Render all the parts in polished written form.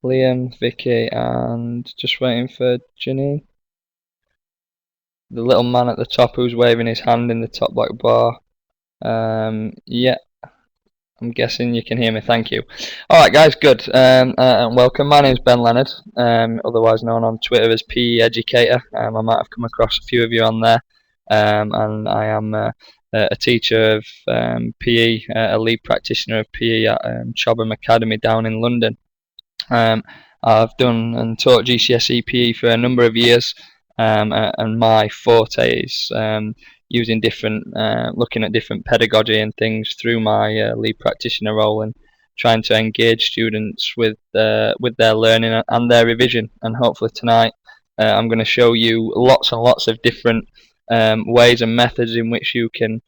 Liam, Vicky, and just waiting for Janine. The little man at the top who's waving his hand in the top black bar. Yeah, I'm guessing you can hear me. Thank you. All right, guys, good. And welcome. My name's Ben Leonard, otherwise known on Twitter as PE Educator. I might have come across a few of you on there. And I am a teacher of PE, a lead practitioner of PE at Chobham Academy down in London. I've done and taught GCSE PE for a number of years, and my forte is using looking at different pedagogy and things through my lead practitioner role, and trying to engage students with their learning and their revision. And hopefully tonight, I'm going to show you lots and lots of different ways and methods in which you can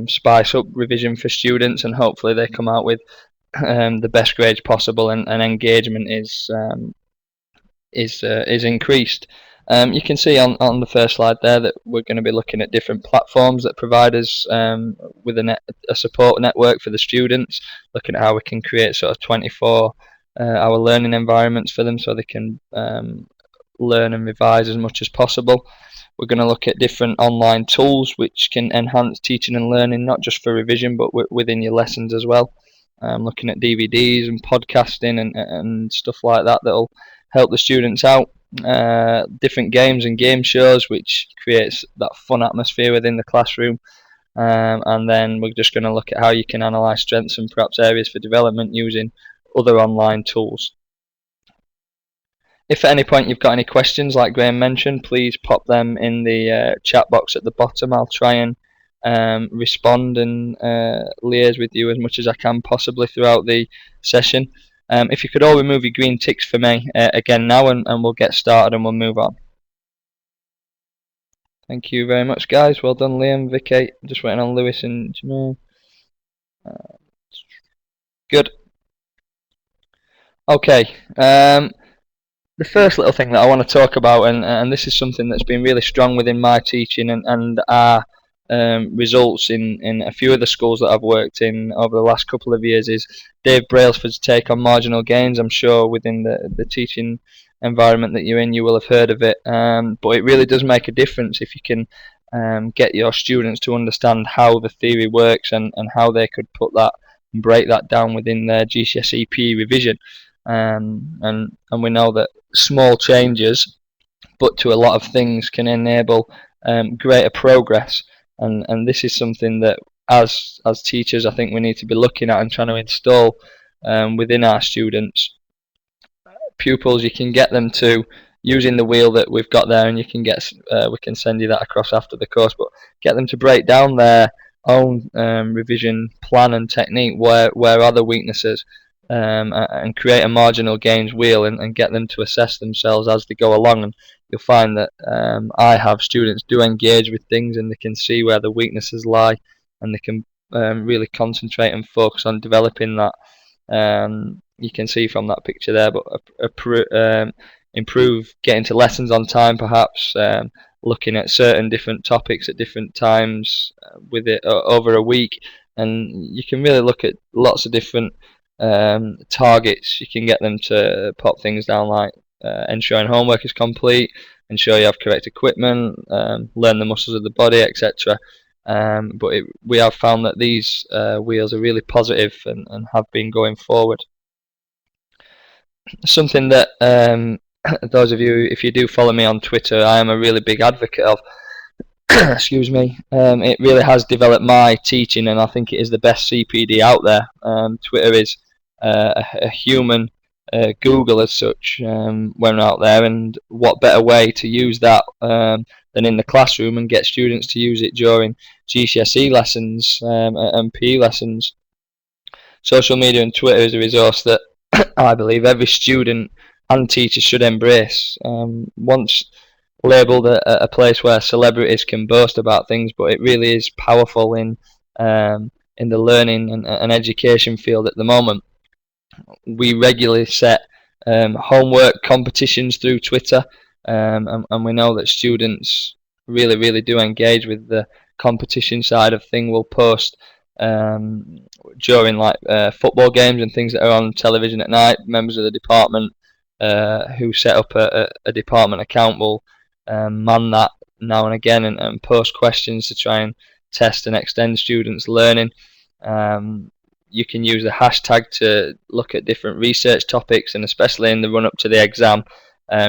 spice up revision for students, and hopefully they come out with the best grades possible, and engagement is increased. You can see on the first slide there that we're going to be looking at different platforms that provide us with a support network for the students, looking at how we can create sort of 24-hour learning environments for them so they can learn and revise as much as possible. We're going to look at different online tools which can enhance teaching and learning, not just for revision but within your lessons as well. Looking at DVDs and podcasting and stuff like that that'll help the students out. Different games and game shows which creates that fun atmosphere within the classroom. And then we're just going to look at how you can analyse strengths and perhaps areas for development using other online tools. If at any point you've got any questions, like Graham mentioned, please pop them in the chat box at the bottom. I'll try and respond and liaise with you as much as I can possibly throughout the session. If you could all remove your green ticks for me again now, and we'll get started and we'll move on. Thank you very much, guys. Well done, Liam, Vicky. Just waiting on Lewis and Jamal. Good. Okay. The first little thing that I want to talk about, and this is something that's been really strong within my teaching and our results in a few of the schools that I've worked in over the last couple of years, is Dave Brailsford's take on marginal gains. I'm sure within the teaching environment that you're in, you will have heard of it, but it really does make a difference if you can get your students to understand how the theory works and how they could put that and break that down within their GCSE PE revision. And we know that small changes, but to a lot of things, can enable greater progress. And this is something that as teachers I think we need to be looking at and trying to install within our students. Pupils, you can get them to, using the wheel that we've got there, and you can get we can send you that across after the course, but get them to break down their own revision plan and technique. Where are the weaknesses? And create a marginal gains wheel and get them to assess themselves as they go along. And you'll find that I have students do engage with things, and they can see where the weaknesses lie, and they can really concentrate and focus on developing that. You can see from that picture there, but improve getting to lessons on time, perhaps looking at certain different topics at different times with it over a week. And you can really look at lots of different targets. You can get them to pop things down like ensuring homework is complete, ensure you have correct equipment, learn the muscles of the body, etc. But we have found that these wheels are really positive and have been going forward. Something that those of you, if you do follow me on Twitter, I am a really big advocate of. Excuse me. It really has developed my teaching, and I think it is the best CPD out there. Twitter is a human Google as such when out there, and what better way to use that than in the classroom and get students to use it during GCSE lessons and PE lessons. Social media and Twitter is a resource that I believe every student and teacher should embrace. Once labelled a place where celebrities can boast about things, but it really is powerful in the learning and education field at the moment. We regularly set homework competitions through Twitter, and we know that students really do engage with the competition side of thing. We'll post during like football games and things that are on television at night. Members of the department who set up a department account will man that now and again and post questions to try and test and extend students' learning. You can use the hashtag to look at different research topics, and especially in the run up to the exam,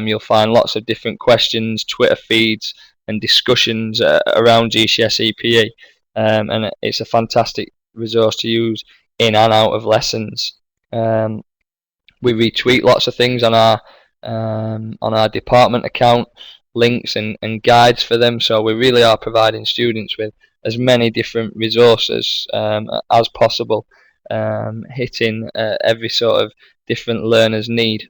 you'll find lots of different questions, Twitter feeds, and discussions around GCSE PE, and it's a fantastic resource to use in and out of lessons. We retweet lots of things on our department account, links and guides for them. So we really are providing students with as many different resources as possible, hitting every sort of different learner's need.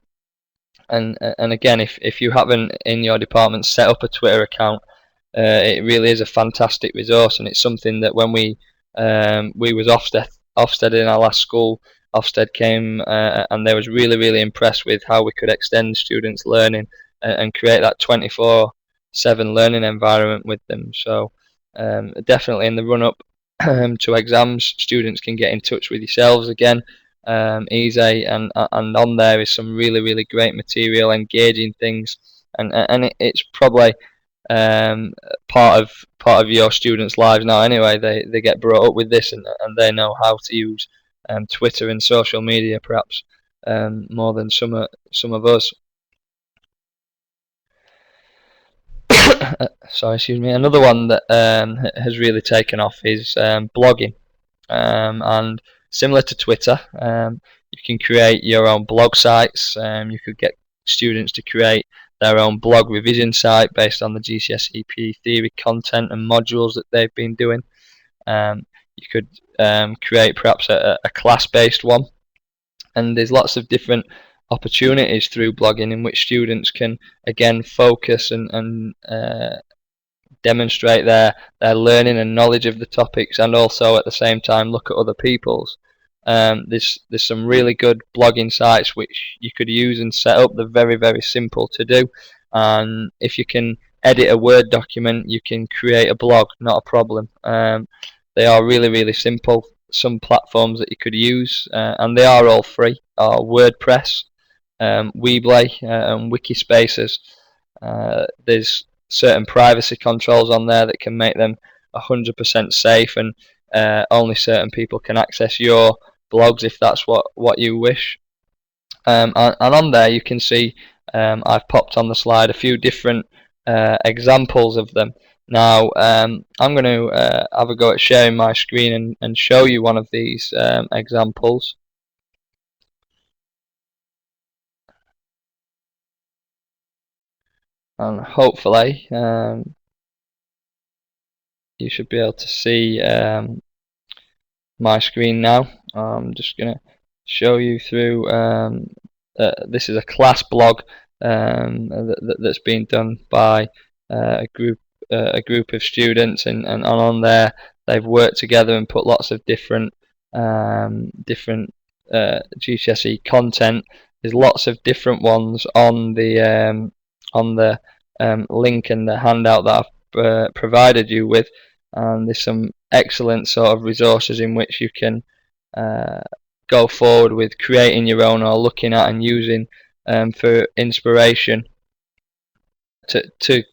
And again, if you haven't in your department set up a Twitter account, it really is a fantastic resource, and it's something that when we was Ofsted in our last school, Ofsted came and they was really impressed with how we could extend students' learning and create that 24/7 learning environment with them. So definitely in the run up to exams, students can get in touch with yourselves again. Easy, and on there is some really great material, engaging things, and it's probably part of your students' lives now. Anyway, they get brought up with this, and they know how to use Twitter and social media perhaps more than some of us. Sorry, excuse me. Another one that has really taken off is blogging, and similar to Twitter, you can create your own blog sites. You could get students to create their own blog revision site based on the GCSE PE theory content and modules that they've been doing. You could create perhaps a class-based one, and there's lots of different opportunities through blogging in which students can again focus and demonstrate their learning and knowledge of the topics, and also at the same time look at other people's. There's some really good blogging sites which you could use and set up. They're very simple to do, and if you can edit a Word document, you can create a blog, not a problem. They are really simple. Some platforms that you could use, and they are all free, are WordPress, Weebly, and Wikispaces. There's certain privacy controls on there that can make them 100% safe, and only certain people can access your blogs if that's what you wish. And on there you can see I've popped on the slide a few different examples of them. Now I'm going to have a go at sharing my screen and show you one of these examples. And hopefully you should be able to see my screen now. I'm just going to show you through. This is a class blog that's been done by a group of students, and on there they've worked together and put lots of different GCSE content. There's lots of different ones on the link and the handout that I've provided you with, and there's some excellent sort of resources in which you can go forward with creating your own or looking at and using for inspiration to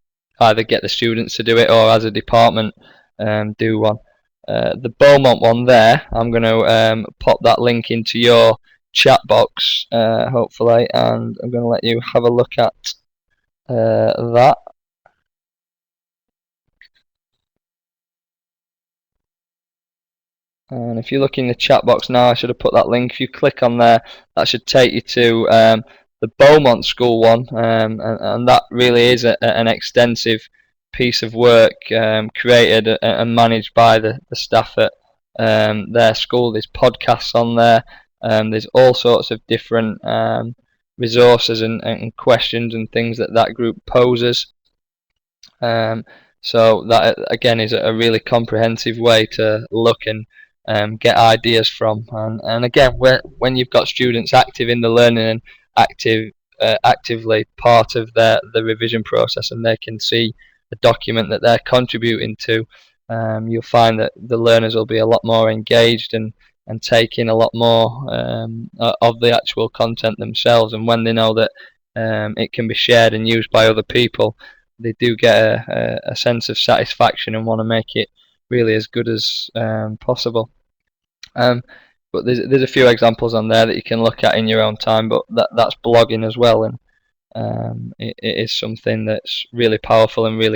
either get the students to do it or as a department do one. The Beaumont one there, I'm going to pop that link into your chat box hopefully, and I'm going to let you have a look at that. And if you look in the chat box now, I should have put that link. If you click on there, that should take you to the Beaumont School one, and that really is an extensive piece of work created and managed by the staff at their school. There's podcasts on there. There's all sorts of different resources and questions and things that group poses. So that again is a really comprehensive way to look and get ideas from, and again, when you've got students active in the learning and actively part of the revision process, and they can see the document that they're contributing to, you'll find that the learners will be a lot more engaged and take in a lot more of the actual content themselves. And when they know that it can be shared and used by other people, they do get a sense of satisfaction and want to make it really as good as possible. But there's a few examples on there that you can look at in your own time, but that's blogging as well, and it is something that's really powerful and really